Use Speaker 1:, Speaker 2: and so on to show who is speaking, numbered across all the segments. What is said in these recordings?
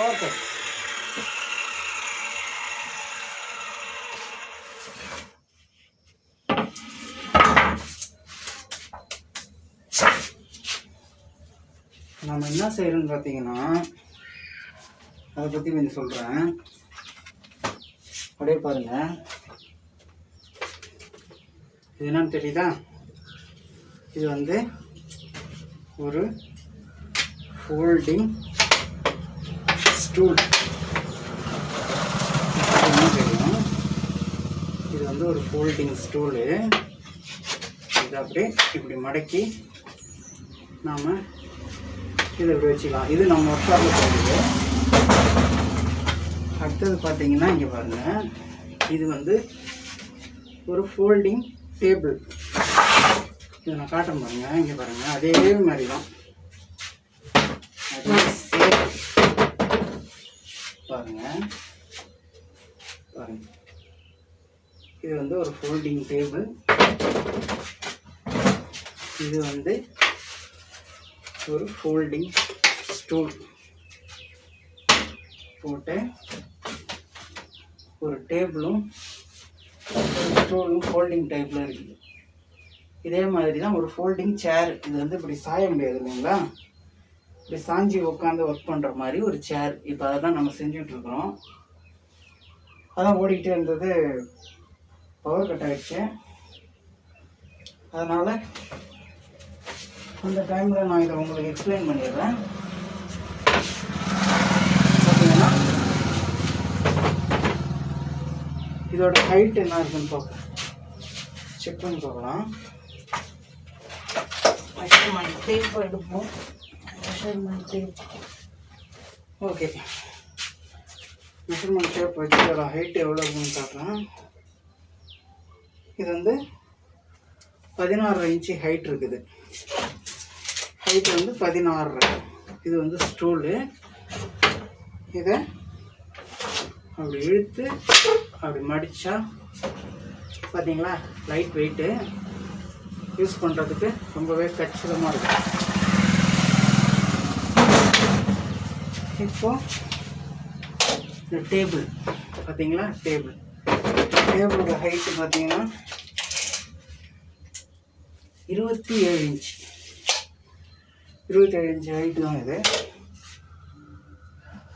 Speaker 1: Okay. நம்ம என்ன செய்யறோம்னு பார்த்தீங்கன்னா, அதை பற்றி கொஞ்சம் சொல்கிறேன். அப்படியே பாருங்க, இது என்னன்னு தெரியுதா? இது வந்து ஒரு ஃபோல்டிங் ஸ்டூல். தெரியும், இது வந்து ஒரு ஃபோல்டிங் ஸ்டூலு. இதை அப்படியே இப்படி மடக்கி நாம் இதை இப்படி வச்சுக்கலாம். இது நம்ம ஒர்க் ஷாப்பில் போகுது. அடுத்தது பார்த்தீங்கன்னா, இங்கே பாருங்கள், இது வந்து ஒரு ஃபோல்டிங் டேபிள். இதை நான் காட்ட பாருங்க. இங்கே பாருங்கள், அதே மாதிரி தான், அதே சேம் பாருங்கள். இது வந்து ஒரு ஃபோல்டிங் டேபிள். இது வந்து ஒரு ஃபோல்டிங் ஸ்டூல் போட்டு ஒரு டேபிளும் ஒரு ஸ்டூலும் ஃபோல்டிங் டைப்பில் இருக்குது. இதே மாதிரி தான் ஒரு ஃபோல்டிங் சேர். இது வந்து இப்படி சாய முடியாது இல்லைங்களா, இப்படி சாஞ்சி உட்காந்து ஒர்க் பண்ணுற மாதிரி ஒரு சேர். இப்போ அதை தான் நம்ம செஞ்சுட்ருக்குறோம். அதான் ஓடிக்கிட்டே இருந்தது, பவர் கட் ஆகிடுச்சு. அதனால் அந்த டைமில் நான் இதை உங்களுக்கு எக்ஸ்பிளைன் பண்ணிடுறேன். பார்த்தீங்கன்னா இதோட ஹைட் என்ன இருக்குன்னு பார்ப்போம், செக் பண்ணி பார்க்கலாம். மெஷர்மெண்ட் டேப் எடுப்போம். Measurement tape, okay. Measurement tape வச்சு இதோட ஹைட் எவ்வளோ இருக்குன்னு பார்க்கலாம். இது வந்து 16 இன்ச்சு ஹைட் இருக்குது. ஹைட் வந்து 16. இது வந்து ஸ்டூலு. இதை அப்படி இழுத்து அப்படி மடித்தா பார்த்தீங்களா, லைட் வெயிட்டு, யூஸ் பண்ணுறதுக்கு ரொம்பவே கச்சிதமாக இருக்கும். இப்போது இந்த டேபிள் பார்த்தீங்களா, டேபிளோட ஹைட்டு பார்த்தீங்கன்னா 27 இன்ச். 27 இன்ச் ஹைட்டு தான் இது.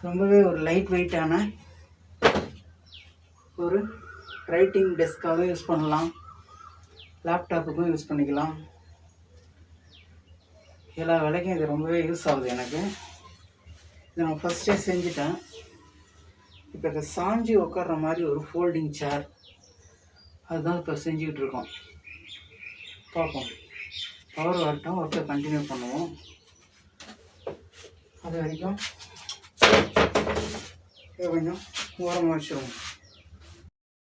Speaker 1: ரொம்பவே ஒரு லைட் வெயிட்டான ஒரு ரைட்டிங் டெஸ்க்காகவும் யூஸ் பண்ணலாம், லேப்டாப்புக்கும் யூஸ் பண்ணிக்கலாம். எல்லா வேலைக்கும் இது ரொம்பவே யூஸ் ஆகுது எனக்கு. இதை நான் ஃபஸ்ட்டே செஞ்சுட்டேன். இப்போ இதை சாஞ்சி உட்கார்ற மாதிரி ஒரு ஃபோல்டிங் சேர், அதுதான் இப்போ செஞ்சுக்கிட்டு இருக்கோம். பார்ப்போம், பவர் வரட்டும், ஒர்க்கை கண்டினியூ பண்ணுவோம். அது வரைக்கும் இதை கொஞ்சம் ஓரமாக வச்சுருவோம்.